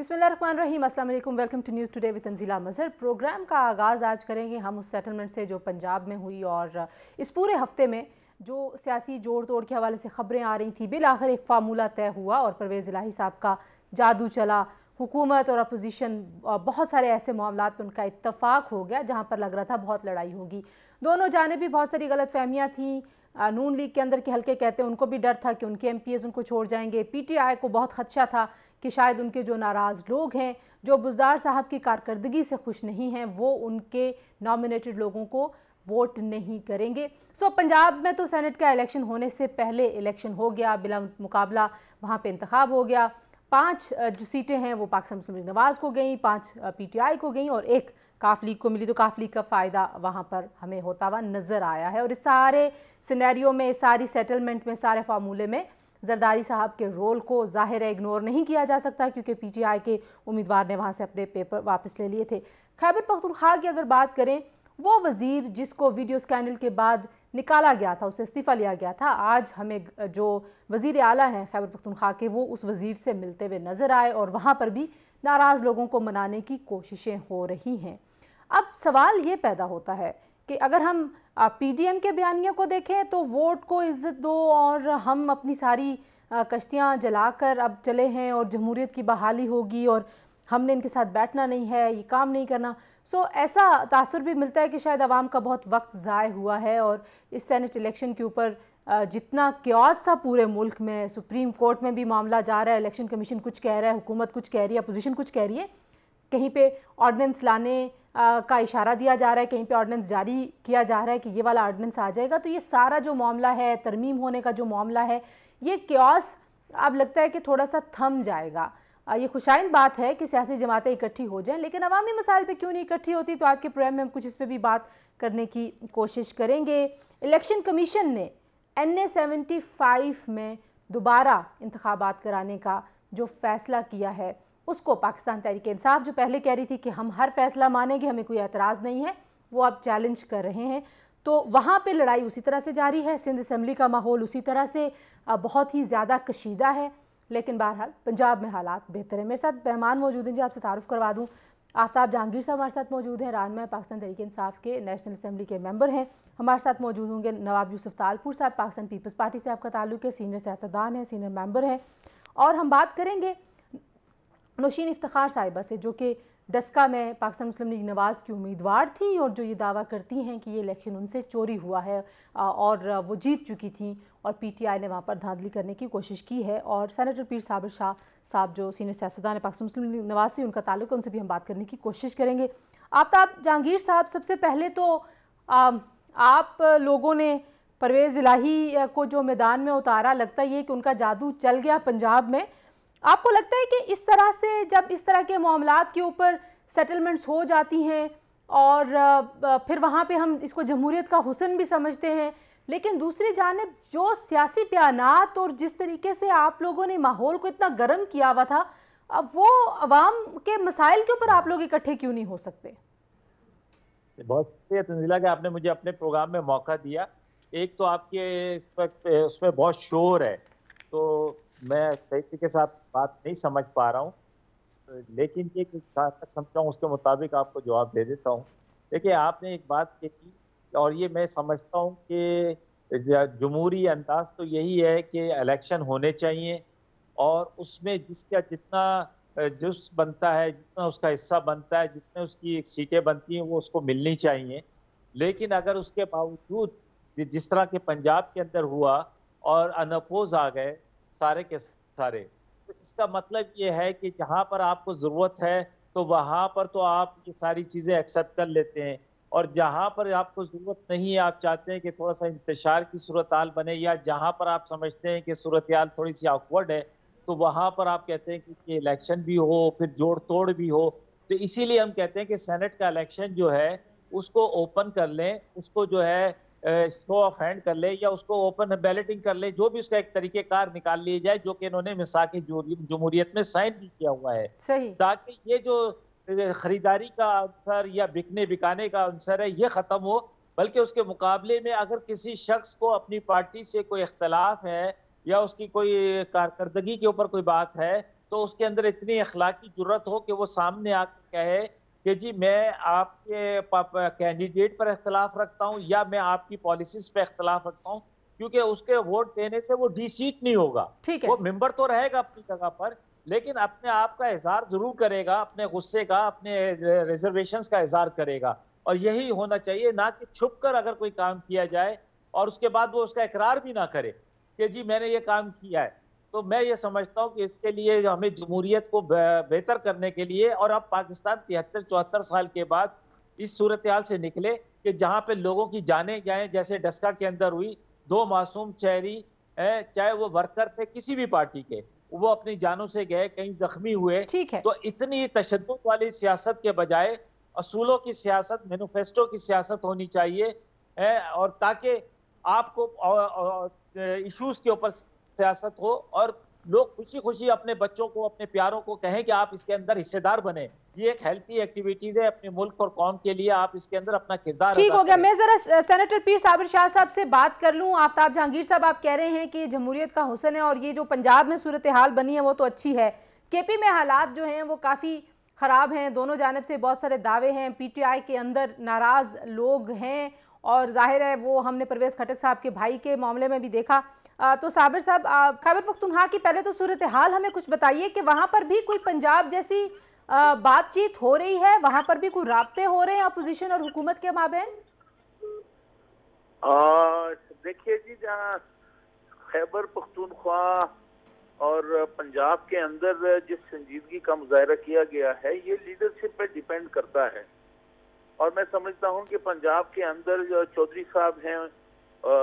बिस्मिल्लाहिर्रहमानिर्रहीम, अस्सलाम वालेकुम। Welcome to news today with Tanzeela Mazhar. Programme का आगाज़ आज करेंगे हम उस सेटलमेंट से जो पंजाब में हुई और इस पूरे हफ्ते में जो सियासी जोड़ तोड़ के हवाले से खबरें आ रही थी, बिल आखिर एक फार्मूला तय हुआ और परवेज़ इलाही साहब का जादू चला। हुकूमत और अपोजिशन बहुत सारे ऐसे मामलात पर उनका इत्तफाक हो गया जहाँ पर लग रहा था बहुत लड़ाई होगी। दोनों जाने भी बहुत सारी गलत फहमियाँ थी। नून लीग के अंदर के हल्के कहते हैं उनको भी डर था कि उनके एमपीएस उनको छोड़ जाएंगे। पीटीआई को बहुत खदशा था कि शायद उनके जो नाराज़ लोग हैं, जो बुज़दार साहब की कारकर्दगी से खुश नहीं हैं, वो उनके नॉमिनेटेड लोगों को वोट नहीं करेंगे। पंजाब में तो सेनेट का इलेक्शन होने से पहले इलेक्शन हो गया, बिला मुकाबला वहाँ पे इंतखाब हो गया। 5 जो सीटें हैं वो पाकिस्तान मुस्लिम लीग नवाज़ को गई, 5 पीटीआई को गई और 1 काफ लीग को मिली। तो काफ लीग का फ़ायदा वहाँ पर हमें होता हुआ नज़र आया है। और इस सारे सिनेरियो में, सारी सेटलमेंट में, सारे फार्मूले में जरदारी साहब के रोल को ज़ाहिर है इग्नोर नहीं किया जा सकता, क्योंकि पीटीआई के उम्मीदवार ने वहाँ से अपने पेपर वापस ले लिए थे। खैबर पख्तूनख्वा की अगर बात करें, वो वज़ीर जिसको वीडियो स्कैंडल के बाद निकाला गया था, उससे इस्तीफ़ा लिया गया था, आज हमें जो वज़ीर आला हैं खैबर पख्तूनख्वा के, वो उस वज़ीर से मिलते हुए नज़र आए और वहाँ पर भी नाराज़ लोगों को मनाने की कोशिशें हो रही हैं। अब सवाल ये पैदा होता है कि अगर हम पीडीएम के बयानिया को देखें तो वोट को इज़्ज़त दो और हम अपनी सारी कश्तियाँ जलाकर अब चले हैं और जमहूरियत की बहाली होगी और हमने इनके साथ बैठना नहीं है, ये काम नहीं करना। ऐसा तासुर भी मिलता है कि शायद आवाम का बहुत वक्त ज़ाय हुआ है और इस सेनेट इलेक्शन के ऊपर जितना क्यास था पूरे मुल्क में, सुप्रीम कोर्ट में भी मामला जा रहा है, इलेक्शन कमीशन कुछ कह रहा है, हुकूमत कुछ कह रही है, अपोजिशन कुछ कह रही है, कहीं पे ऑर्डिनेंस लाने का इशारा दिया जा रहा है, कहीं पे ऑर्डिनेंस जारी किया जा रहा है कि ये वाला ऑर्डिनेंस आ जाएगा। तो ये सारा जो मामला है, तरमीम होने का जो मामला है, ये क्यास अब लगता है कि थोड़ा सा थम जाएगा। ये खुशाइन बात है कि सियासी जमातें इकट्ठी हो जाएं, लेकिन अवामी मसाइल पे क्यों नहीं इकट्ठी होती? तो आज के प्रोग्राम में हम कुछ इस पर भी बात करने की कोशिश करेंगे। इलेक्शन कमीशन ने NA 75 में दोबारा इंतखाबात कराने का जो फ़ैसला किया है, उसको पाकिस्तान तहरीक इंसाफ, जो पहले कह रही थी कि हम हर फैसला मानेंगे, हमें कोई एतराज़ नहीं है, वो अब चैलेंज कर रहे हैं। तो वहाँ पे लड़ाई उसी तरह से जारी है। सिंध असम्बली का माहौल उसी तरह से बहुत ही ज़्यादा कशीदा है, लेकिन बहरहाल पंजाब में हालात बेहतर है। मेरे साथ मेहमान मौजूद हैं, जी आपसे तारुफ करवा दूँ। आफ्ताब जहांगीर साहब हमारे साथ मौजूद हैं, रहनुमा पाकिस्तान तहरीक इंसाफ के नेशनल असम्बली के मेंबर हैं। हमारे साथ मौजूद होंगे नवाब यूसुफ तालपुर साहब, पाकिस्तान पीपल्स पार्टी से आपका ताल्लुक़ है, सीनियर सियासतदान हैं, सीनियर मेंबर हैं। और हम बात करेंगे नौशीन इफ्तिखार साहिबा से, जो कि डस्का में पाकिस्तान मुस्लिम लीग नवाज़ की उम्मीदवार थी और जो ये दावा करती हैं कि ये इलेक्शन उनसे चोरी हुआ है और वो जीत चुकी थी और पीटीआई ने वहाँ पर धांधली करने की कोशिश की है। और सेनेटर पीर साबिर शाह साहब जो सीनियर सियासतदान है पाकिस्तान मुस्लिम लीग नवाज़ से, उनका ताल्लुक, उनसे भी हम बात करने की कोशिश करेंगे। आफ्ताब जहांगीर साहब, सबसे पहले तो आप लोगों ने परवेज़ इलाही को जो मैदान में उतारा, लगता ये कि उनका जादू चल गया पंजाब में। आपको लगता है कि इस तरह से जब इस तरह के मामलात के ऊपर सेटलमेंट्स हो जाती हैं और फिर वहाँ पे हम इसको जमहूरियत का हुस्न भी समझते हैं, लेकिन दूसरी जानिब जो सियासी बयानात और जिस तरीके से आप लोगों ने माहौल को इतना गर्म किया हुआ था, अब वो अवाम के मसाइल के ऊपर आप लोग इकट्ठे क्यों नहीं हो सकते? बहुत शुक्रिया तंजीला कि आपने मुझे अपने प्रोग्राम में मौका दिया। एक तो आपके उसमें बहुत शोर है, तो मैं सही तरीके से आप बात नहीं समझ पा रहा हूँ, लेकिन ये जहाँ तक समझता हूँ उसके मुताबिक आपको जवाब दे देता हूँ। देखिए, आपने एक बात कही और ये मैं समझता हूँ कि जमहूरी अंदाज तो यही है कि इलेक्शन होने चाहिए और उसमें जिसका जितना जुज़ बनता है, जितना उसका हिस्सा बनता है, जितने उसकी सीटें बनती हैं, वो उसको मिलनी चाहिए। लेकिन अगर उसके बावजूद जिस तरह के पंजाब के अंदर हुआ और अनअपोज़ आ गए सारे के सारे, तो इसका मतलब ये है कि जहाँ पर आपको ज़रूरत है, तो वहाँ पर तो आप ये सारी चीज़ें एक्सेप्ट कर लेते हैं और जहाँ पर आपको ज़रूरत नहीं है, आप चाहते हैं कि थोड़ा-सा इंतशार की सूरत-हाल बने या जहाँ पर आप समझते हैं कि सूरत-हाल थोड़ी-सी ऑकवर्ड है, तो वहाँ पर आप कहते हैं कि इलेक्शन भी हो, फिर जोड़-तोड़ भी हो। तो इसीलिए हम कहते हैं कि सेनेट का इलेक्शन जो है, उसको ओपन कर लें, उसको जो है शो ऑफ हैंड कर ले या उसको ओपन बैलेटिंग कर ले, जो भी उसका एक तरीक़ेकार निकाल लिया जाए, जो कि इन्होंने मिसाक़ जमहूरियत में साइन भी किया हुआ है। सही। ताकि ये जो खरीदारी का अंसर या बिकने-बिकाने का अंसर है, ये ख़त्म हो, बल्कि उसके मुकाबले में अगर किसी शख्स को अपनी पार्टी से कोई इख्तिलाफ़ है या उसकी कोई कारकर्दगी के ऊपर कोई बात है, तो उसके अंदर इतनी अखलाकी जुर्रत हो कि वो सामने आकर कहे कि जी मैं आपके कैंडिडेट पर इख्तलाफ रखता हूँ या मैं आपकी पॉलिसीज पर इख्तलाफ रखता हूँ, क्योंकि उसके वोट देने से वो डिसीट नहीं होगा। ठीक है। वो मेंबर तो रहेगा अपनी जगह पर, लेकिन अपने आप का इजहार जरूर करेगा, अपने गुस्से का, अपने रिजर्वेशंस का इजहार करेगा। और यही होना चाहिए, ना कि छुप कर अगर कोई काम किया जाए और उसके बाद वो उसका इकरार भी ना करे कि जी मैंने ये काम किया है। तो मैं ये समझता हूँ कि इसके लिए हमें जमहूरियत को बेहतर करने के लिए, और अब पाकिस्तान 73-74 साल के बाद इस सूरत हाल से निकले कि जहाँ पे लोगों की जानें जाएं, जैसे डस्का के अंदर हुई, 2 मासूम शहरी, चाहे वो वर्कर थे किसी भी पार्टी के, वो अपनी जानों से गए, कहीं जख्मी हुए। ठीक है। तो इतनी तशद्दुद वाली सियासत के बजाय असूलों की सियासत, मैनिफेस्टो की सियासत होनी चाहिए, और ताकि आपको इश्यूज के ऊपर सियासत हो और लोग खुशी खुशी अपने बच्चों को, अपने प्यारों को कहें कि आप इसके अंदर हिस्सेदार बने। ये एक हेल्थी एक्टिविटीज है अपने मुल्क और कौम के लिए, आप इसके अंदर अपना किरदार ठीक अदा हो गया। करें। मैं जरा सेनेटर पीर साबिर शाह साहब से बात कर लूं। आफ्ताब जहांगीर साहब, आप कह रहे हैं कि जमहूरियत का हुस्न है और ये जो पंजाब में सूरत हाल बनी है वो तो अच्छी है, केपी में हालात जो हैं वो काफ़ी ख़राब हैं, दोनों जानब से बहुत सारे दावे हैं, पीटीआई के अंदर नाराज़ लोग हैं और जाहिर है वो हमने परवेज़ खटक साहब के भाई के मामले में भी देखा। तो साबिर साहब, खैबर पख्तूनख्वा की पहले तो सूरत हाल हमें कुछ बताइए कि वहाँ पर भी कोई पंजाब जैसी बातचीत हो रही है, वहाँ पर भी कोई राब्ते हो रहे हैं अपोजिशन और हुकूमत के माबैन? देखिए जी, जहाँ खैबर पख्तूनख्वा और पंजाब के अंदर जिस संजीदगी का मुजाहरा किया गया है, ये लीडरशिप पे डिपेंड करता है। और मैं समझता हूँ कि पंजाब के अंदर जो चौधरी साहब हैं,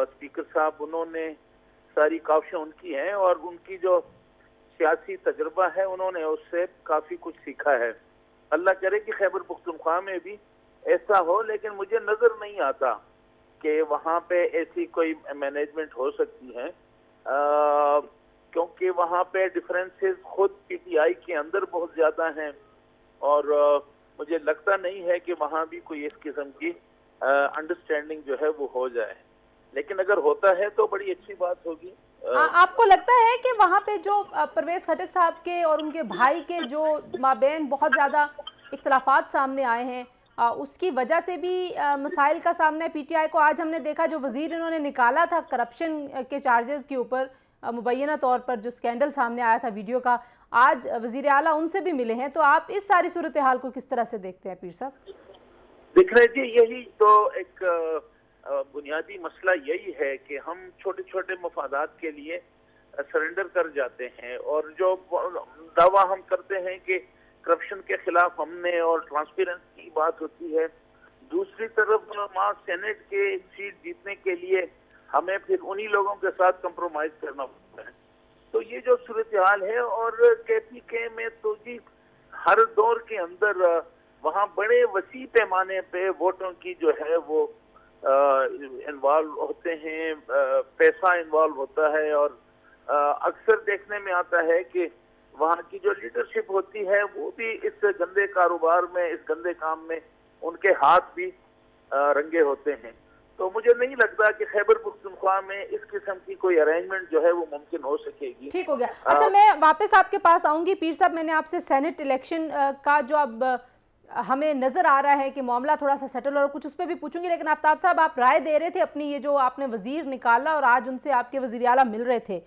स्पीकर साहब, उन्होंने सारी काविशें उनकी हैं और उनकी जो सियासी तजुर्बा है उन्होंने उससे काफ़ी कुछ सीखा है। अल्लाह करे कि खैबर पख्तूनख्वा में भी ऐसा हो, लेकिन मुझे नज़र नहीं आता कि वहाँ पे ऐसी कोई मैनेजमेंट हो सकती है, क्योंकि वहाँ पे डिफरेंसेस खुद पीटीआई के अंदर बहुत ज़्यादा हैं और मुझे लगता नहीं है कि वहाँ भी कोई इस किस्म की अंडरस्टैंडिंग जो है वो हो जाए। लेकिन अगर होता है तो बड़ी अच्छी बात होगी। आपको लगता है कि वहाँ पे जो परवेज़ खटक साहब के और उनके भाई के जो माबैन बहुत ज़्यादा इख्तलाफात सामने आए हैं, उसकी वजह से भी मसाइल का सामना है पीटीआई को? आज हमने देखा जो वज़ीर इन्होंने निकाला था करप्शन के चार्जेस के ऊपर, मुबैना तौर पर जो स्कैंडल सामने आया था वीडियो का, आज वज़ीर आला उनसे भी मिले हैं। तो आप इस सारी सूरत हाल को किस तरह से देखते हैं पीर साहब? देख रहे जी, यही तो एक बुनियादी मसला यही है कि हम छोटे छोटे मफादात के लिए सरेंडर कर जाते हैं और जो दावा हम करते हैं कि करप्शन के खिलाफ हमने और ट्रांसपेरेंसी की बात होती है, दूसरी तरफ वहाँ सेनेट के सीट जीतने के लिए हमें फिर उन्हीं लोगों के साथ कंप्रोमाइज करना पड़ता है। तो ये जो सूरत हाल है, और केपीके में तो जी हर दौर के अंदर वहाँ बड़े वसी पैमाने पे वोटों की जो है वो इन्वॉल्व होते हैं, पैसा इन्वॉल्व होता है और अक्सर देखने में आता है कि वहाँ की जो लीडरशिप होती है वो भी इस गंदे कारोबार में, इस गंदे काम में उनके हाथ भी रंगे होते हैं। तो मुझे नहीं लगता कि खैबर पख्तूनख्वा में इस किस्म की कोई अरेंजमेंट जो है वो मुमकिन हो सकेगी। ठीक हो गया। अच्छा, मैं वापस आपके पास आऊंगी पीर साहब। मैंने आपसे सेनेट इलेक्शन का जो अब हमें नज़र आ रहा है कि मामला थोड़ा सा सेटल और कुछ उस पर भी पूछूंगी, लेकिन आफ्ताब साहब, आप राय दे रहे थे अपनी, ये जो आपने वजीर निकाला और आज उनसे आपके वज़ीर आला मिल रहे थे,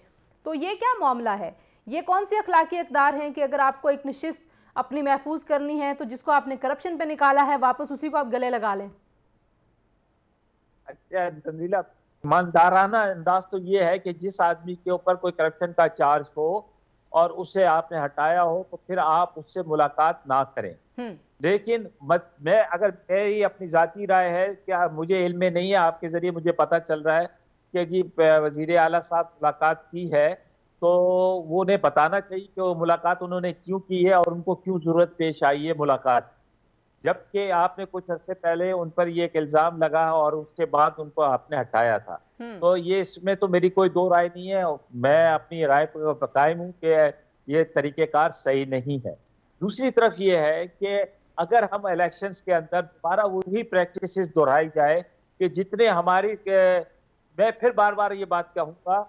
तो ये क्या मामला है? ये कौन सी अखलाकी इक़दार हैं कि अगर आपको एक नशिस्त अपनी महफूज करनी है तो जिसको आपने करप्शन पे निकाला है वापस उसी को आप गले लगा लें? अच्छा तंजीला, ईमानदाराना अंदाज तो ये है कि जिस आदमी के ऊपर कोई करप्शन का चार्ज हो और उसे आपने हटाया हो तो फिर आप उससे मुलाकात ना करें। लेकिन मैं अगर मेरी अपनी जाती राय है, क्या मुझे इल्म में नहीं है, आपके जरिए मुझे पता चल रहा है कि जी वजीर आला साहब मुलाकात की है, तो वो उन्हें बताना चाहिए कि वो मुलाकात उन्होंने क्यों की है और उनको क्यों जरूरत पेश आई है मुलाकात, जबकि आपने कुछ अर्से पहले उन पर ये एक इल्जाम लगा और उसके बाद उनको आपने हटाया था। तो ये इसमें तो मेरी कोई दो राय नहीं है, मैं अपनी राय पर कायम हूँ कि ये तरीक़ेकार सही नहीं है। दूसरी तरफ ये है कि अगर हम इलेक्शंस के अंदर दोबारा वही प्रैक्टिसेस दोहराई जाए कि जितने हमारी, मैं फिर बार बार ये बात कहूँगा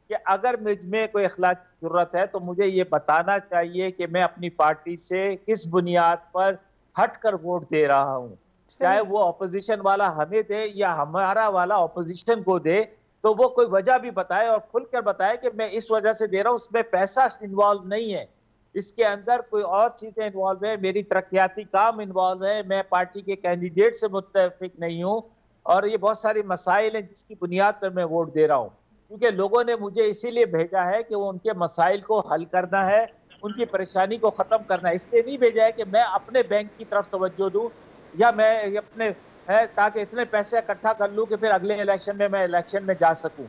कि कि अगर मुझ में कोई अखलाक की जरूरत है तो मुझे ये बताना चाहिए कि मैं अपनी पार्टी से किस बुनियाद पर हटकर वोट दे रहा हूँ, चाहे वो ऑपोजिशन वाला हमें दे या हमारा वाला ऑपोजिशन को दे, तो वो कोई वजह भी बताए और खुलकर बताए कि मैं इस वजह से दे रहा हूँ, उसमें पैसा इन्वॉल्व नहीं है, इसके अंदर कोई और चीजें इन्वॉल्व है, मेरी तरक्याती काम इन्वॉल्व है, मैं पार्टी के कैंडिडेट से मुत्तफिक नहीं हूँ और ये बहुत सारी मसाइल हैं जिसकी बुनियाद पर मैं वोट दे रहा हूँ, क्योंकि लोगों ने मुझे इसीलिए भेजा है कि वो उनके मसाइल को हल करना है, उनकी परेशानी को खत्म करना है, इसलिए नहीं भेजा है कि मैं अपने बैंक की तरफ तवज्जो दूं या मैं अपने है ताकि इतने पैसे इकट्ठा कर लूं कि फिर अगले इलेक्शन में मैं इलेक्शन में जा सकूं,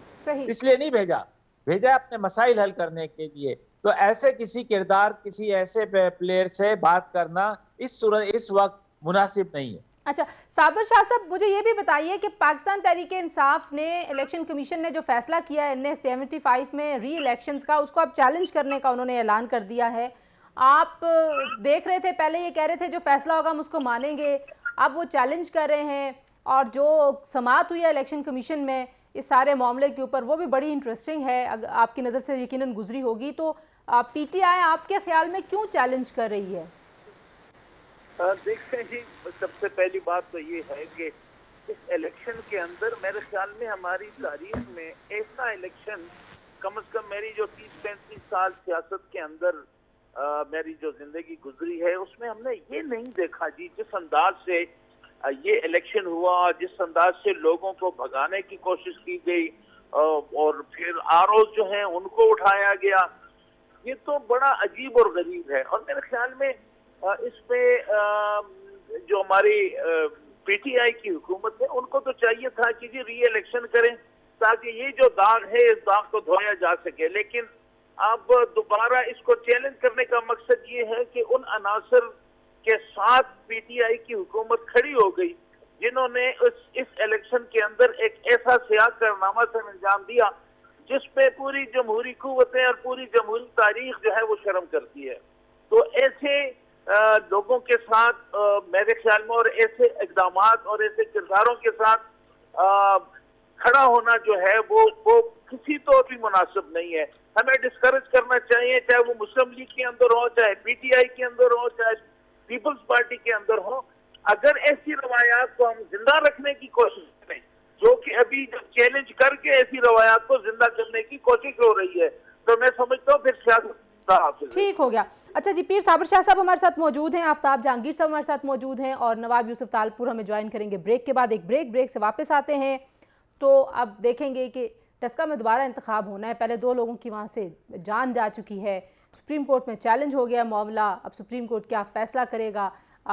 इसलिए नहीं भेजा, भेजा है अपने मसाइल हल करने के लिए। तो ऐसे किसी किरदार, किसी ऐसे प्लेयर से बात करना इस वक्त मुनासिब नहीं है। अच्छा साबिर शाह साहब, मुझे ये भी बताइए कि पाकिस्तान तहरीके इंसाफ ने, इलेक्शन कमीशन ने जो फैसला किया है 75 में री इलेक्शंस का, उसको अब चैलेंज करने का उन्होंने ऐलान कर दिया है। आप देख रहे थे, पहले ये कह रहे थे जो फैसला होगा हम उसको मानेंगे, अब वो चैलेंज कर रहे हैं, और जो समाअत हुई है इलेक्शन कमीशन में इस सारे मामले के ऊपर वो भी बड़ी इंटरेस्टिंग है, अगर आपकी नज़र से यकीनन गुजरी होगी। तो पीटीआई आपके ख्याल में क्यों चैलेंज कर रही है? देखते हैं जी, सबसे पहली बात तो ये है कि इस इलेक्शन के अंदर मेरे ख्याल में हमारी तारीख में ऐसा इलेक्शन कम से कम मेरी जो 30-35 साल सियासत के अंदर मेरी जो जिंदगी गुजरी है उसमें हमने ये नहीं देखा जी, जिस अंदाज से ये इलेक्शन हुआ, जिस अंदाज से लोगों को भगाने की कोशिश की गई और फिर आरोप जो हैं उनको उठाया गया, ये तो बड़ा अजीब और गरीब है। और मेरे ख्याल में इस पे जो हमारी पीटीआई की हुकूमत है उनको तो चाहिए था कि जी री इलेक्शन करें ताकि ये जो दाग है इस दाग को धोया जा सके, लेकिन अब दोबारा इसको चैलेंज करने का मकसद ये है कि उन अनासर के साथ पीटीआई की हुकूमत खड़ी हो गई जिन्होंने इस इलेक्शन के अंदर एक ऐसा सियाह कारनामा से अंजाम दिया जिसपे पूरी जमहूरी कुव्वतें और पूरी जमहूरी तारीख जो है वो शर्म करती है। तो ऐसे लोगों के साथ मेरे ख्याल में और ऐसे इक़दामात और ऐसे किरदारों के साथ खड़ा होना जो है वो किसी तो भी मुनासिब नहीं है। हमें डिस्करेज करना चाहिए, चाहे वो मुस्लिम लीग के अंदर हो, चाहे पीटीआई के अंदर हो, चाहे पीपल्स पार्टी के अंदर हो। अगर ऐसी रवायात को हम जिंदा रखने की कोशिश करें, जो कि अभी जब चैलेंज करके ऐसी रवायात को जिंदा करने की कोशिश हो रही है, तो मैं समझता हूँ फिर सियासत ठीक हो गया। अच्छा जी, पीर साबिर शाह साहब हमारे साथ मौजूद हैं, आफ्ताब जहांगीर साहब हमारे साथ मौजूद हैं और नवाब यूसुफ तालपुर हमें ज्वाइन करेंगे ब्रेक के बाद। एक ब्रेक से वापस आते हैं तो अब देखेंगे कि टस्का में दोबारा इंतखाब होना है। पहले 2 लोगों की वहाँ से जान जा चुकी है, सुप्रीम कोर्ट में चैलेंज हो गया मामला, अब सुप्रीम कोर्ट क्या फ़ैसला करेगा।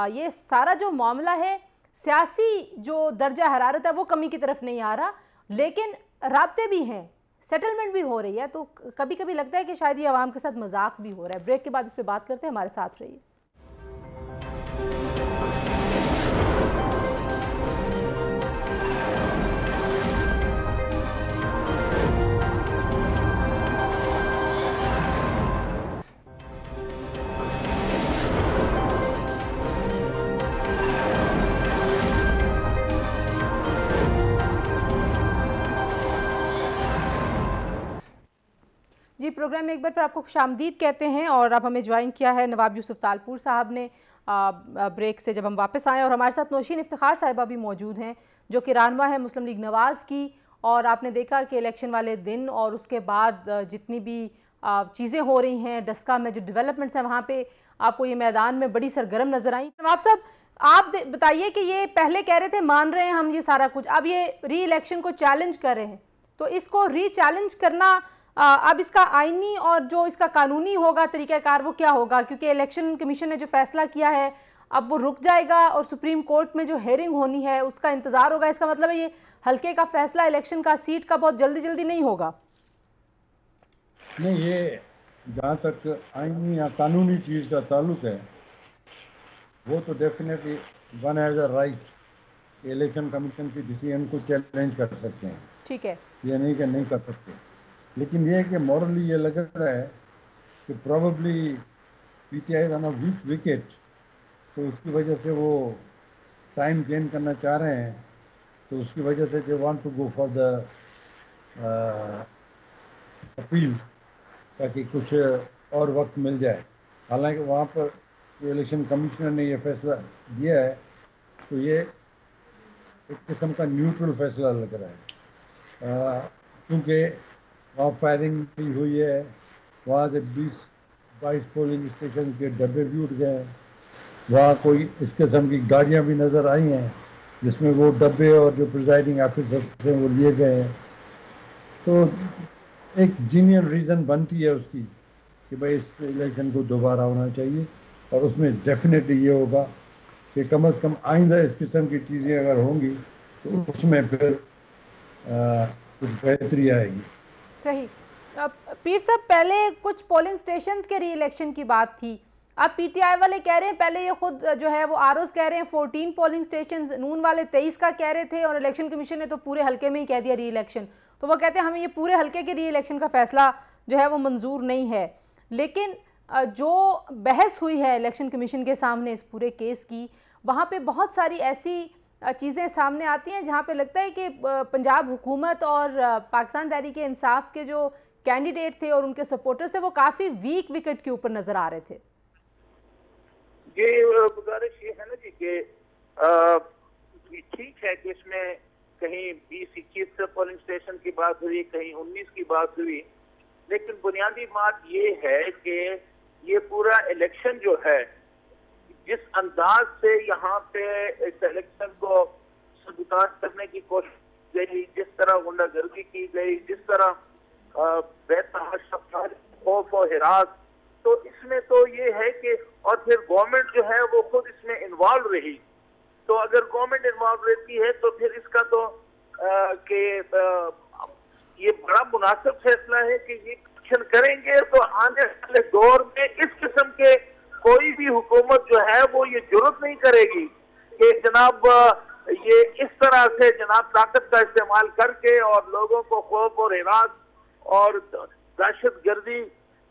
ये सारा जो मामला है, सियासी जो दर्जा हरारत है वो कमी की तरफ नहीं आ रहा, लेकिन राब्ते भी हैं, सेटलमेंट भी हो रही है, तो कभी कभी लगता है कि शायद ये आवाम के साथ मजाक भी हो रहा है। ब्रेक के बाद इस पर बात करते हैं, हमारे साथ रहिए। जी, प्रोग्राम में एक बार फिर आपको खुशामदीद कहते हैं और अब हमें ज्वाइन किया है नवाब यूसुफ तालपुर साहब ने ब्रेक से जब हम वापस आए, और हमारे साथ नौशीन इफ्तिखार साहिबा भी मौजूद हैं जो कि रहनुमा है मुस्लिम लीग नवाज़ की। और आपने देखा कि इलेक्शन वाले दिन और उसके बाद जितनी भी चीज़ें हो रही हैं, डस्का में जो डेवलपमेंट्स हैं वहाँ पे आपको ये मैदान में बड़ी सरगर्म नज़र आई। नवाब साहब, आप बताइए कि ये पहले कह रहे थे मान रहे हैं हम ये सारा कुछ, अब ये री इलेक्शन को चैलेंज कर रहे हैं, तो इसको री चैलेंज करना अब इसका आईनी और जो इसका कानूनी होगा तरीक़ाकार वो क्या होगा? क्योंकि इलेक्शन कमीशन ने जो फैसला किया है अब वो रुक जाएगा और सुप्रीम कोर्ट में जो हेयरिंग होनी है उसका इंतज़ार होगा। इसका मतलब है ये हल्के का फैसला इलेक्शन का सीट का बहुत जल्दी नहीं होगा। नहीं, ये जहाँ तक आईनी या कानूनी चीज़ का ताल्लुक है वो तो definitely one has a right election commission की डिसीजन को चैलेंज कर सकते हैं, ठीक है, ये नहीं कि नहीं कर सकते। लेकिन ये है कि मॉरली ये लग रहा है कि probably PTI on a weak wicket, तो उसकी वजह से वो टाइम गेन करना चाह रहे हैं, तो उसकी वजह से they want to go for the appeal, ताकि कुछ और वक्त मिल जाए। हालांकि वहाँ पर इलेक्शन कमिश्नर ने ये फैसला दिया है, तो ये एक किस्म का न्यूट्रल फैसला लग रहा है, क्योंकि वहाँ फायरिंग भी हुई है, वहाँ से 20-22 पोलिंग स्टेशन के डब्बे भी उठ गए हैं, वहाँ कोई इस किस्म की गाड़ियाँ भी नज़र आई हैं जिसमें वो डब्बे और जो प्रिजाइडिंग ऑफिसर्स हैं वो लिए गए हैं। तो एक जीनियन रीज़न बनती है उसकी कि भाई इस इलेक्शन को दोबारा होना चाहिए, और उसमें डेफिनेटली ये होगा कि कम से कम आइंदा इस किस्म की चीज़ें अगर होंगी तो उसमें फिर कुछ बेहतरी आएगी। सही। पीर साहब, पहले कुछ पोलिंग स्टेशंस के री इलेक्शन की बात थी, अब पीटीआई वाले कह रहे हैं, पहले ये खुद जो है वो आरओज कह रहे हैं 14 पोलिंग स्टेशंस, नून वाले 23 का कह रहे थे, और इलेक्शन कमीशन ने तो पूरे हल्के में ही कह दिया री इलेक्शन। तो वो कहते हैं हमें ये पूरे हल्के के री इलेक्शन का फैसला जो है वो मंजूर नहीं है। लेकिन जो बहस हुई है इलेक्शन कमीशन के सामने इस पूरे केस की, वहाँ पे बहुत सारी ऐसी चीज़ें सामने आती हैं जहाँ पे लगता है कि पंजाब हुकूमत और पाकिस्तान तहरीक-ए-इंसाफ के जो कैंडिडेट थे और उनके सपोर्टर्स थे वो काफ़ी वीक विकेट के ऊपर नज़र आ रहे थे। ये गुजारिश ये है ना जी कि ठीक है कि इसमें कहीं 20-21 पोलिंग स्टेशन की बात हुई, कहीं 19 की बात हुई, लेकिन बुनियादी बात ये है कि ये पूरा इलेक्शन जो है जिस अंदाज से यहाँ पे इस इलेक्शन को सबूताज करने की कोशिश गई, जिस तरह गुंडागर्दी की गई, जिस तरह बेतहाशा खौफ और हिरास, तो इसमें तो ये है कि और फिर गवर्नमेंट जो है वो खुद इसमें इन्वॉल्व रही। तो अगर गवर्नमेंट इन्वॉल्व रहती है तो फिर इसका तो ये बड़ा मुनासिब फैसला है कि ये एक्शन करेंगे, तो आने वाले दौर में इस किस्म के कोई भी हुकूमत जो है वो ये जरूरत नहीं करेगी कि जनाब ये इस तरह से जनाब ताकत का इस्तेमाल करके और लोगों को खौफ और हिरास और दहशत गर्दी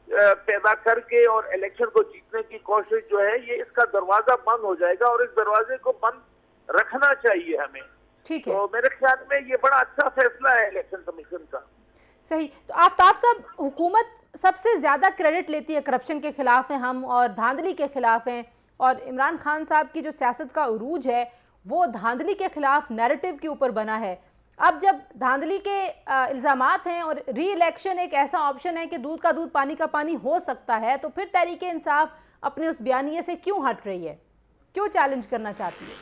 पैदा करके और इलेक्शन को जीतने की कोशिश जो है, ये इसका दरवाजा बंद हो जाएगा और इस दरवाजे को बंद रखना चाहिए हमें। ठीक है, तो मेरे ख्याल में ये बड़ा अच्छा फैसला है इलेक्शन कमीशन का। सही। तो आफ्ताब साहब, हुकूमत सबसे ज़्यादा क्रेडिट लेती है करप्शन के खिलाफ हैं हम और धांधली के खिलाफ हैं, और इमरान खान साहब की जो सियासत का उरूज है वो धांधली के खिलाफ नैरेटिव के ऊपर बना है। अब जब धांधली के इल्ज़ामात हैं और री इलेक्शन एक ऐसा ऑप्शन है कि दूध का दूध पानी का पानी हो सकता है, तो फिर तहरीक इंसाफ अपने उस बयानिए से क्यों हट रही है, क्यों चैलेंज करना चाहती है?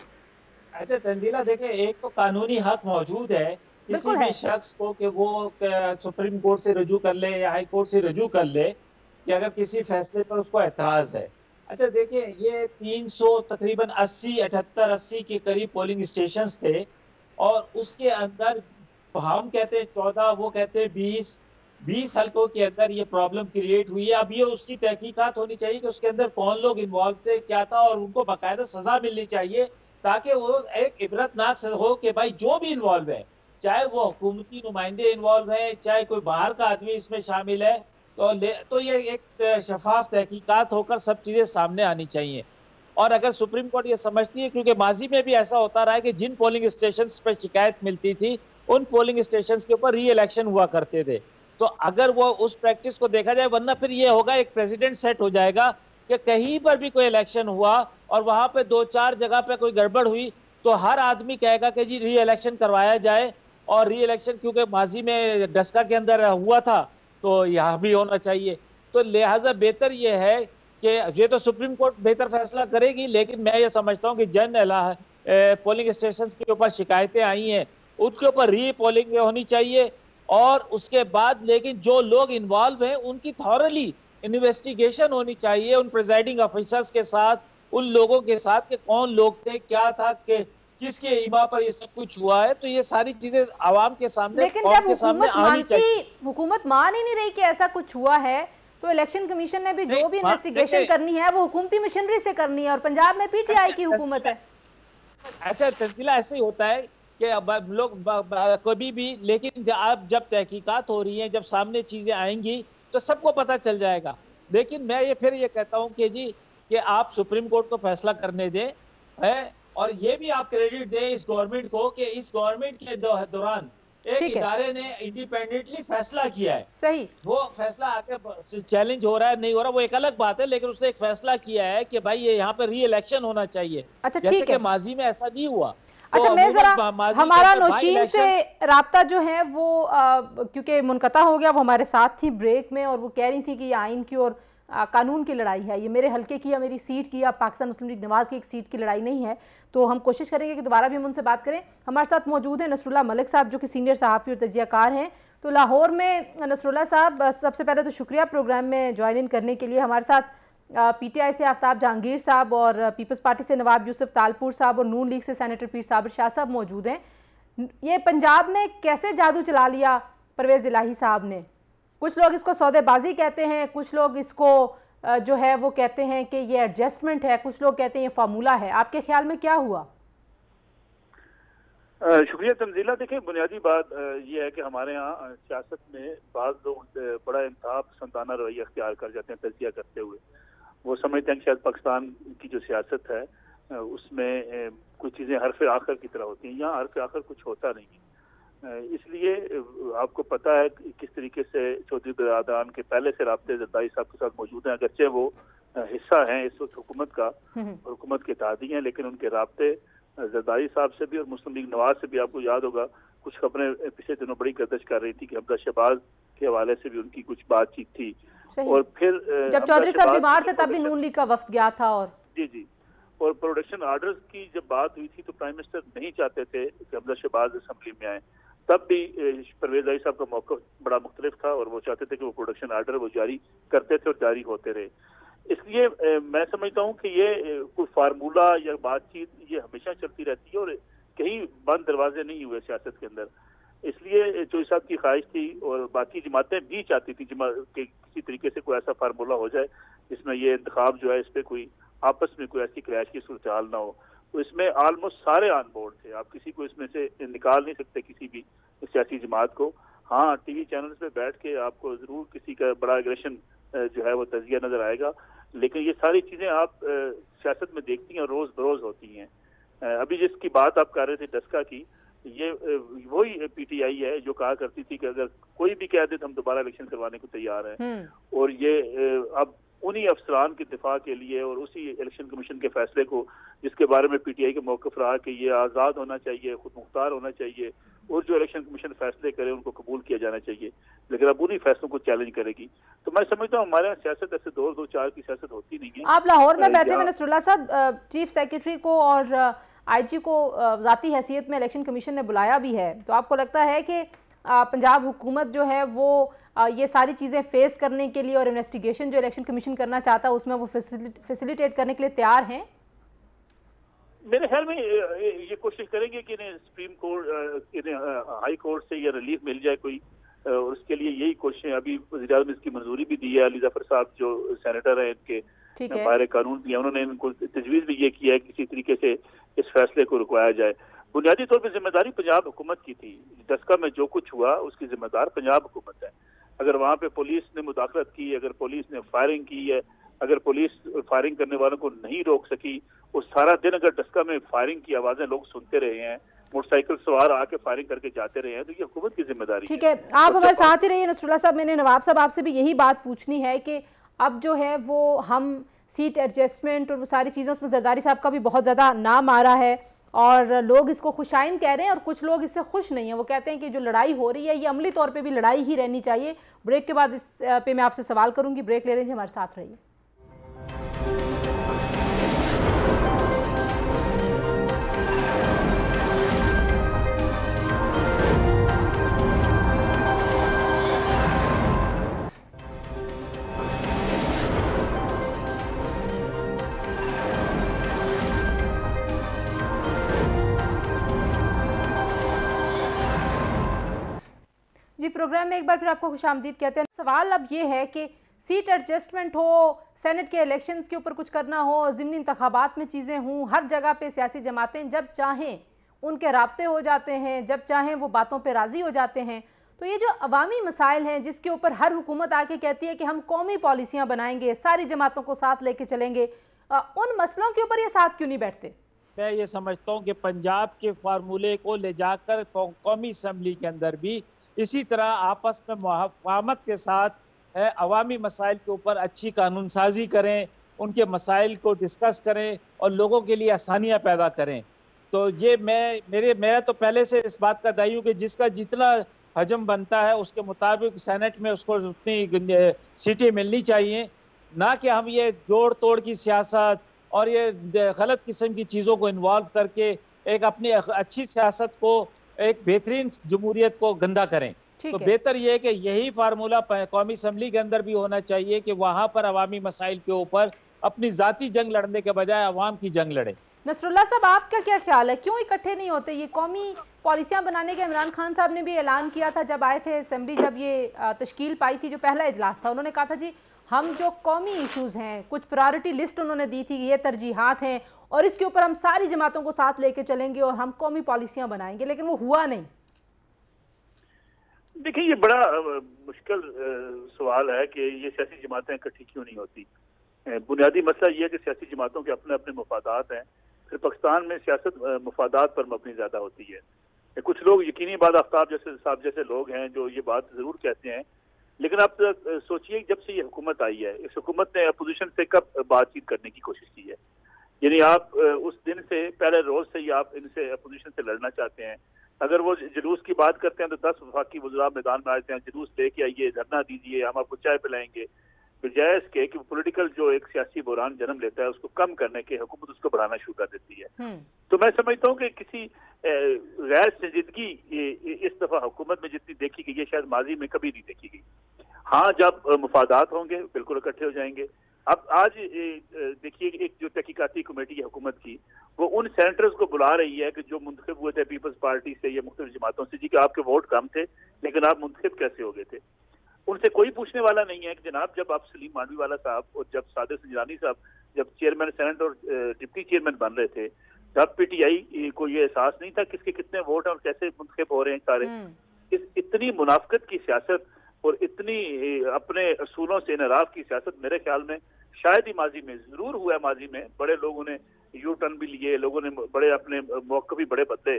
अच्छा तंजीला, देखें, एक तो कानूनी हक मौजूद है किसी भी शख्स को कि वो सुप्रीम कोर्ट से रजू कर ले या हाई कोर्ट से रजू कर ले कि अगर किसी फैसले पर उसको एतराज़ है। अच्छा देखिए, ये 300 तकरीबन 80 के करीब पोलिंग स्टेशंस थे और उसके अंदर हम कहते हैं 14, वो कहते हैं 20 हल्कों के अंदर ये प्रॉब्लम क्रिएट हुई है। अब ये उसकी तहकीकात होनी चाहिए कि उसके अंदर कौन लोग इन्वॉल्व थे, क्या था, और उनको बाकायदा सजा मिलनी चाहिए ताकि वो एक इबरतनाक हो कि भाई जो भी इन्वॉल्व है, चाहे वो हुकूमती नुमाइंदे इन्वॉल्व है, चाहे कोई बाहर का आदमी इसमें शामिल है, तो ये एक शफाफ तहकीकात होकर सब चीज़ें सामने आनी चाहिए। और अगर सुप्रीम कोर्ट ये समझती है, क्योंकि माजी में भी ऐसा होता रहा है कि जिन पोलिंग स्टेशन पर शिकायत मिलती थी उन पोलिंग स्टेशन के ऊपर री इलेक्शन हुआ करते थे, तो अगर वो उस प्रैक्टिस को देखा जाए, वरना फिर ये होगा एक प्रेसिडेंट सेट हो जाएगा कि कहीं पर भी कोई इलेक्शन हुआ और वहां पे 2-4 जगह पे कोई गड़बड़ हुई तो हर आदमी कहेगा कि जी री इलेक्शन करवाया जाए। और री इलेक्शन क्योंकि माजी में डस्का के अंदर हुआ था तो यहाँ भी होना चाहिए। तो लिहाजा बेहतर ये है कि ये तो सुप्रीम कोर्ट बेहतर फैसला करेगी, लेकिन मैं ये समझता हूँ कि जन पोलिंग स्टेशन के ऊपर शिकायतें आई हैं उसके ऊपर री पोलिंग होनी चाहिए, और उसके बाद लेकिन जो लोग इन्वॉल्व हैं उनकी थॉरली इन्वेस्टिगेशन होनी चाहिए उन प्रिजाइडिंग ऑफिसर्स के साथ, उन लोगों के साथ कि कौन लोग थे, क्या था, कि किसके ईमा पर ये सब कुछ हुआ है। तो ये सारी चीजें आवाम के सामने, लेकिन जब हुकूमत मान ही नहीं रही कि ऐसा कुछ हुआ है, तो इलेक्शन कमीशन ने भी जो भी इन्वेस्टिगेशन करनी है वो हुकूमती मशीनरी से करनी है, और पंजाब में पीटीआई की हुकूमत है। अच्छा तंजीला, ऐसे ही होता है कि अब लोग कभी भी, लेकिन जब तहकीकात हो रही है, जब सामने चीजें आएंगी तो सबको पता चल जाएगा। लेकिन मैं ये फिर ये कहता हूँ कि जी कि आप सुप्रीम कोर्ट को फैसला करने दें है, और ये भी आप क्रेडिट दें इस गवर्नमेंट को कि इस गवर्नमेंट के दौरान एक इदारे ने इंडिपेंडेंटली फैसला किया है, सही, वो फैसला आके चैलेंज हो रहा है नहीं हो रहा वो एक अलग बात है, लेकिन उसने एक फैसला किया है कि भाई ये यहाँ पे री इलेक्शन होना चाहिए। अच्छा जैसे ठीक है, कि माजी में ऐसा नहीं हुआ। अच्छा मैं जरा हमारा नौशीन से राब्ता जो है वो क्योंकि मुनक़ता हो गया, वो हमारे साथ थी ब्रेक में और वो कह रही थी कि ये आइन की और कानून की लड़ाई है, ये मेरे हल्के की या मेरी सीट की या पाकिस्तान मुस्लिम लीग नवाज़ की एक सीट की लड़ाई नहीं है। तो हम कोशिश करेंगे कि दोबारा भी हम उनसे बात करें। हमारे साथ मौजूद है नसरुल्लाह मलिक साहब जो कि सीनियर सहाफ़ी और तजियाकार हैं। तो लाहौर में नसरुल्लाह साहब, सबसे पहले तो शुक्रिया प्रोग्राम में ज्वाइन इन करने के लिए। हमारे साथ PTI से आफ्ताब जहांगीर साहब और पीपल्स पार्टी से नवाब यूसुफ तालपुर साहब और नून लीग से सेनेटर पीर साबिर शाह साहब मौजूद हैं। ये पंजाब में कैसे जादू चला लिया परवेज़ इलाही साहब ने? कुछ लोग इसको सौदेबाजी कहते हैं, कुछ लोग इसको जो है वो कहते हैं कि ये एडजस्टमेंट है, कुछ लोग कहते हैं ये फार्मूला है। आपके ख्याल में क्या हुआ? शुक्रिया तंजीला। देखिए, बुनियादी बात ये है कि हमारे यहाँ सियासत में बाज़ लोग बड़ा इंतहा पसंदाना रवैया अख्तियार कर जाते हैं तजिया करते हुए। वो समझते हैं कि शायद पाकिस्तान की जो सियासत है उसमें कुछ चीज़ें हरफ आखिर की तरह होती हैं। यहाँ हरफ आखिर कुछ होता नहीं है। इसलिए आपको पता है किस तरीके से चौधरी बिरादरान के पहले से राब्ते जरदारी साहब के साथ मौजूद हैं। अगरचे वो हिस्सा हैं इस वक्त हुकूमत का, हुकूमत के इत्तेहादी हैं, लेकिन उनके राब्ते जरदारी साहब से भी और मुस्लिम लीग नवाज से भी आपको याद होगा कुछ खबरें पिछले दिनों बड़ी गर्दिश कर रही थी कि हमजा शहबाज के हवाले से भी उनकी कुछ बातचीत थी। और फिर जब चौधरी साहब बीमार थे तब भी नून लीग का वफ्द गया था। और जी और प्रोडक्शन ऑर्डर्स की जब बात हुई थी तो प्राइम मिनिस्टर नहीं चाहते थे कि हमजा शहबाज असेंबली में आए। तब भी परवेज इलाही साहब का मौक़िफ़ बड़ा मुख्तलिफ था और वो चाहते थे कि वो प्रोडक्शन ऑर्डर वो जारी करते थे और जारी होते रहे। इसलिए मैं समझता हूँ कि ये कोई फार्मूला या बातचीत ये हमेशा चलती रहती है और कहीं बंद दरवाजे नहीं हुए सियासत के अंदर। इसलिए चौधरी साहब की ख्वाहिश थी और बाकी जमातें भी चाहती थी कि किसी तरीके से कोई ऐसा फार्मूला हो जाए जिसमें ये इंतखाब जो है इस पर कोई आपस में कोई ऐसी क्रैश की सूरत हाल ना हो। तो इसमें ऑलमोस्ट सारे ऑन बोर्ड थे, आप किसी को इसमें से निकाल नहीं सकते किसी भी सियासी जमात को। हाँ, टीवी चैनल्स पे बैठ के आपको जरूर किसी का बड़ा एग्रेशन जो है वो तजिया नजर आएगा, लेकिन ये सारी चीजें आप सियासत में देखती हैं और रोज बरोज होती हैं। अभी जिसकी बात आप कर रहे थे डस्का की, ये वही PTI है जो कहा करती थी कि अगर कोई भी कह दे तो हम दोबारा इलेक्शन करवाने को तैयार हैं। और ये अब उन्हीं अफसरान के दिफा के लिए और उसी इलेक्शन कमीशन के फैसले को जिसके बारे में PTI का मौक़िफ़ रहा कि ये आज़ाद होना चाहिए, खुद मुख्तार होना चाहिए और जो इलेक्शन कमीशन फैसले करे उनको कबूल किया जाना चाहिए, लेकिन अब उन्हीं फैसलों को चैलेंज करेगी। तो मैं समझता हूँ हमारे यहाँ सियासत ऐसे 2-2-4 की सियासत होती नहीं है। आप लाहौर में बैठे हुए नसरुल्लाह साहब, चीफ सेक्रेटरी को और IG को ज़ाती हैसियत में इलेक्शन कमीशन ने बुलाया भी है, तो आपको लगता है कि पंजाब हुकूमत जो है वो ये सारी चीज़ें फेस करने के लिए और इन्वेस्टिगेशन जो इलेक्शन कमीशन करना चाहता है उसमें वो फैसिलिटेट करने के लिए तैयार हैं? मेरे ख्याल में ये कोशिश करेंगे कि इन्हें सुप्रीम कोर्ट, इन्हें हाई कोर्ट से ये रिलीफ मिल जाए कोई, और उसके लिए यही कोशिशें अभी वज़ीर आज़म इसकी मंजूरी भी दी है। अली ज़फ़र साहब जो सेनेटर हैं इनके बाहर कानून दिया, उन्होंने इनको तजवीज़ भी ये किया है किसी तरीके से इस फैसले को रुकवाया जाए। बुनियादी तौर पर जिम्मेदारी पंजाब हुकूमत की थी। डस्का में जो कुछ हुआ उसकी जिम्मेदार पंजाब हुकूमत है। अगर वहाँ पे पुलिस ने मुदाखलत की, अगर पुलिस ने फायरिंग की है, अगर पुलिस फायरिंग करने वालों को नहीं रोक सकी, उस सारा दिन अगर डस्का में फायरिंग की आवाजें लोग सुनते रहे हैं, मोटरसाइकिल सवार आके फायरिंग करके जाते रहे हैं, तो ये हुकूमत की जिम्मेदारी है। ठीक है, आप हमारे साथ ही रहिए नसरुल्लाह साहब। मैंने नवाब साहब आपसे भी यही बात पूछनी है कि अब जो है वो हम सीट एडजस्टमेंट और वो सारी चीज़ें, उसमें जरदारी साहब का भी बहुत ज़्यादा नाम आ रहा है और लोग इसको खुशाइन कह रहे हैं और कुछ लोग इससे खुश नहीं हैं। वो कहते हैं कि जो लड़ाई हो रही है ये अमली तौर पे भी लड़ाई ही रहनी चाहिए। ब्रेक के बाद इस पे मैं आपसे सवाल करूंगी। ब्रेक ले लीजिए, हमारे साथ रहिए। जी, प्रोग्राम में एक बार फिर आपको खुशामदीद कहते हैं। सवाल अब ये है कि सीट एडजस्टमेंट हो, सेनेट के इलेक्शंस के ऊपर कुछ करना हो, ज़िमनी इंतखाबात में चीज़ें हों, हर जगह पे सियासी जमातें जब चाहें उनके राब्ते हो जाते हैं, जब चाहें वो बातों पे राज़ी हो जाते हैं। तो ये जो अवामी मसाइल हैं जिसके ऊपर हर हुकूमत आके कहती है कि हम कौमी पॉलिसियाँ बनाएंगे, सारी जमातों को साथ लेके चलेंगे, उन मसलों के ऊपर ये साथ क्यों नहीं बैठते? मैं ये समझता हूँ कि पंजाब के फार्मूले को ले जाकर कौमी असम्बली के अंदर भी इसी तरह आपस में मुफाहमत के साथ अवामी मसाइल के ऊपर अच्छी कानून साजी करें, उनके मसाइल को डिस्कस करें और लोगों के लिए आसानियाँ पैदा करें। तो ये मेरा तो पहले से इस बात का दायी हूँ कि जिसका जितना हजम बनता है उसके मुताबिक सेनेट में उसको उतनी सीटें मिलनी चाहिए, ना कि हम ये जोड़ तोड़ की सियासत और ये गलत किस्म की चीज़ों को इन्वॉल्व करके एक अपनी अच्छी सियासत को, एक बेहतरीन जमहूरियत को गंदा करें। तो बेहतर यह है कि यही फार्मूला कौमी असम्बली के अंदर भी होना चाहिए कि वहां पर अवामी मसाइल के ऊपर अपनी जाती जंग लड़ने के बजाय अवाम की जंग लड़े। नसरुल्लाह साहब, आपका क्या ख्याल है, क्यों इकट्ठे नहीं होते? ये कौमी पॉलिसियां बनाने के इमरान खान साहब ने भी ऐलान किया था जब आए थे असेंबली, जब ये तश्कील पाई थी, जो पहला इजलास था, उन्होंने कहा था जी हम जो कौमी इश्यूज हैं, कुछ प्रायोरिटी लिस्ट उन्होंने दी थी, ये तरजीहात हैं और इसके ऊपर हम सारी जमातों को साथ लेके चलेंगे और हम कौमी पॉलिसियां बनाएंगे, लेकिन वो हुआ नहीं। देखिए, ये बड़ा मुश्किल सवाल है कि ये सियासी जमातें इकट्ठी क्यों नहीं होती। बुनियादी मसला ये है कि सियासी जमातों के अपने अपने मफादात हैं। फिर पाकिस्तान में सियासत मफादात पर मबनी ज्यादा होती है। कुछ लोग यकीनी बाद आफ्ताब जैसे लोग हैं जो ये बात जरूर कहते हैं, लेकिन आप सोचिए जब से ये हुकूमत आई है, इस हुकूमत ने अपोजिशन से कब बातचीत करने की कोशिश की है? यानी आप उस दिन से पहले रोज से ही आप इनसे अपोजिशन से लड़ना चाहते हैं। अगर वो जुलूस की बात करते हैं तो 10 वफाकी वज़रा मैदान में आते हैं, जुलूस लेके आइए, धरना दीजिए, हम आपको चाय पिलाएंगे, बजाय इसके कि पॉलिटिकल जो एक सियासी बुरान जन्म लेता है उसको कम करने के हुकूमत उसको बढ़ाना शुरू कर देती है। तो मैं समझता हूँ कि किसी गैर संजीदगी इस दफा हुकूमत में जितनी देखी गई है शायद माजी में कभी नहीं देखी गई। हाँ, जब मुफादात होंगे बिल्कुल इकट्ठे हो जाएंगे। अब आज देखिए, एक जो तहकीकाती कमेटी है हुकूमत की, वो उन सेनेटर्स को बुला रही है कि जो मुंतखब हुए थे पीपल्स पार्टी से या मुख्तलिफ जमातों से, जी कि आपके वोट कम थे लेकिन आप मुंतखब कैसे हो गए थे। उनसे कोई पूछने वाला नहीं है कि जनाब जब आप सलीम मांडवी वाला साहब और जब सादिर संजरानी साहब जब चेयरमैन सेनेट और डिप्टी चेयरमैन बन रहे थे, तब पीटीआई को ये एहसास नहीं था किसके कितने वोट हैं और कैसे मुंतखब हो रहे हैं सारे। इस इतनी मुनाफिकत की सियासत और इतनी अपने असूलों से इनराफ की सियासत मेरे ख्याल में शायद ही माजी में जरूर हुआ है। माजी में बड़े लोगों ने यू टर्न भी लिए, लोगों ने बड़े अपने मौक़िफ़ भी बड़े बदले,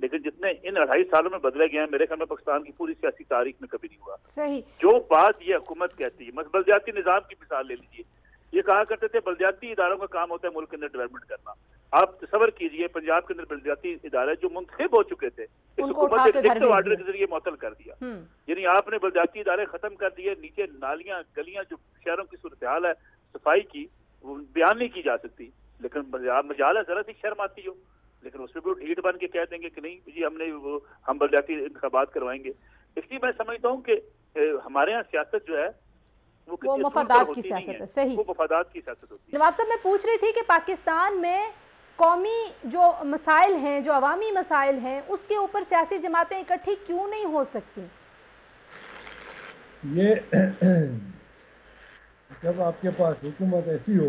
लेकिन जितने इन 2.5 सालों में बदले गए हैं मेरे ख्याल में पाकिस्तान की पूरी सियासी तारीख में कभी नहीं हुआ। सही। जो बात ये हुकूमत कहती है, बलदियाती निज़ाम की मिसाल ले लीजिए, ये कहा करते थे बलदियाती इदारों का काम होता है मुल्क के अंदर डेवलपमेंट करना। आप तसव्वुर कीजिए, पंजाब के अंदर बलदियाती इदारे जो मुंतखब हो चुके थे, इस हुकूमत ने एक्टिव ऑर्डर के जरिए मुअत्तल कर दिया। यानी आपने बलदियाती इदारे खत्म कर दिए, नीचे नालियां गलियां जो शहरों की सूरत हाल है सफाई की वो बयान नहीं की जा सकती, लेकिन मजाल है जरा सी शर्म आती हो, लेकिन उसमें भी ढीठ बन के कह देंगे कि नहीं जी हम बलदियाती इंतखाबात करवाएंगे। इसलिए मैं समझता हूँ कि हमारे यहाँ सियासत जो है वो मफादात की सियासत है। सही, वो मफादात की सियासत होती है। नवाब साहब, मैं पूछ रही थी कि पाकिस्तान में कौमी जो मसाइल हैं, जो अवामी मसाइल हैं, उसके ऊपर सियासी जमातें इकट्ठी क्यों नहीं हो सकती? ये जब आपके पास हुकूमत ऐसी हो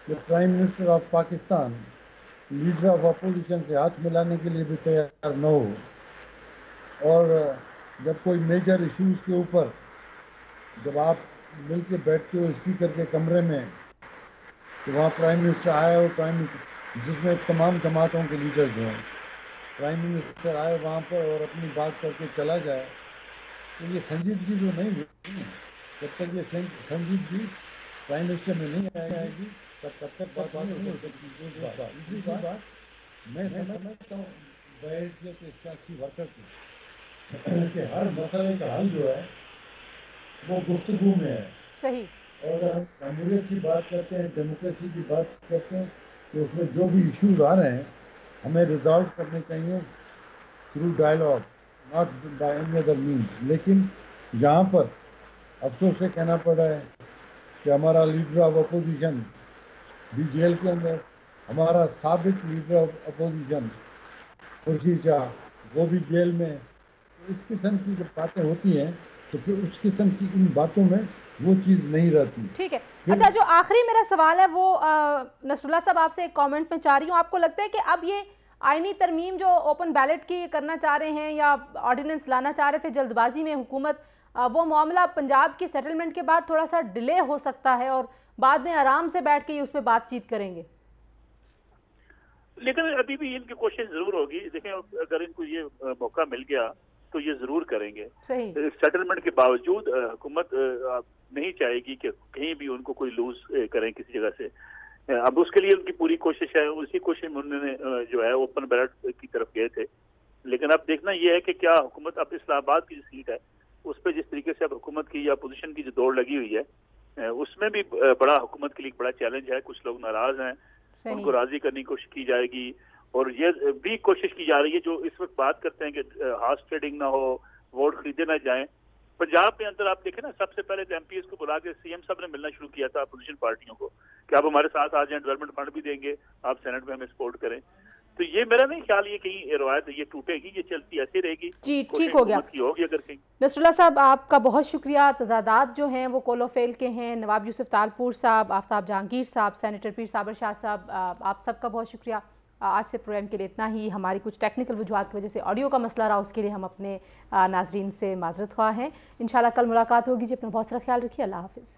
कि prime minister of Pakistan leader of opposition से हाथ मिलाने के लिए भी तैयार न हो, और जब कोई मेजर इश्यूज के ऊपर जब आप मिल के बैठते हो स्पीकर के कमरे में, तो वहाँ प्राइम मिनिस्टर आए और प्राइम मिनिस्टर जिसमें तमाम जमातों के लीडर्स हों, प्राइम मिनिस्टर आए वहाँ पर और अपनी बात करके चला जाए, तो ये संजीदगी जो नहीं होती, जब तक ये संजीदगी प्राइम मिनिस्टर में नहीं आएगी तब तक बात नहीं हो सकती। दूसरी बात मैं समझता हूँ बहैसियत सियासी वर्कर की कि हर मसले का हल जो है वो गुफ्तगू में है। सही। और अगर हम जमहूरियत की बात करते हैं, डेमोक्रेसी की बात करते हैं, तो उसमें जो भी इश्यूज आ रहे हैं हमें रिजॉल्व करने चाहिए through dialogue, not by any other means. लेकिन यहाँ पर अफसोस से कहना पड़ रहा है कि हमारा लीडर ऑफ अपोजिशन भी जेल के अंदर, हमारा साबिक leader of opposition Khurshid Shah वो भी जेल में। इस किस्म की जब बातें होती हैं तो फिर उस किस्म की इन बातों में वो चीज़ नहीं रहती। ठीक है। अच्छा, जो आखिरी मेरा सवाल है वो नसरुल्लाह साहब आपसे एक कमेंट में चाह रही हूँ, आपको लगता है कि अब ये आईनी तरमीम जो ओपन बैलेट की करना चाह रहे हैं या ऑर्डिनेंस लाना चाह रहे थे जल्दबाजी में हुकूमत, वो मामला पंजाब की सेटलमेंट के बाद थोड़ा सा डिले हो सकता है और बाद में आराम से बैठ के उस पर बातचीत करेंगे? लेकिन अभी भी इनकी कोशिश जरूर होगी। देखें, अगर इनको ये मौका मिल गया तो ये जरूर करेंगे। सेटलमेंट के बावजूद हुकूमत नहीं चाहेगी कि कहीं भी उनको कोई लूज करें किसी जगह से। अब उसके लिए उनकी पूरी कोशिश है। उसी कोशिश में उन्होंने जो है ओपन बैलेट की तरफ गए थे। लेकिन अब देखना यह है कि क्या हुकूमत अब इस्लामाबाद की जो सीट है उस पर जिस तरीके से अब हुकूमत की या अपोजिशन की जो दौड़ लगी हुई है उसमें भी बड़ा हुकूमत के लिए बड़ा चैलेंज है। कुछ लोग नाराज हैं, उनको राजी करने की कोशिश की जाएगी। और ये भी कोशिश की जा रही है जो इस वक्त बात करते हैं कि हॉर्स ट्रेडिंग ना हो, वोट खरीदे ना जाएं। पंजाब में अंदर आप देखें ना, सबसे पहले तो एमपीएस को बुला के सीएम साहब ने मिलना शुरू किया था अपोजिशन पार्टियों को कि आप हमारे साथ आ जाएं, डेवलपमेंट फंड भी देंगे, आप सेनेट में हमें सपोर्ट करें। तो ये मेरा नहीं ख्याल ये कहीं रवायत ये टूटेगी, ये चलती ऐसे रहेगी। जी, ठीक हो गया। होगी अगर कहीं। नसरुल्लाह साहब, आपका बहुत शुक्रिया। तजादात जो हैं वो कोलोफेल के हैं। नवाब यूसुफ तालपुर साहब, आफ्ताब जहांगीर साहब, सेनेटर पीर साबर शाह साहब, आप सबका बहुत शुक्रिया। आज से प्रोग्राम के लिए इतना ही। हमारी कुछ टेक्निकल वजूहात की वजह से ऑडियो का मसला रहा, उसके लिए हम अपने नाजरीन से माजरत ख्वाह हैं। इंशाल्लाह कल मुलाकात होगी जी। अपना बहुत सारा ख्याल रखिए। अल्लाह हाफिज़।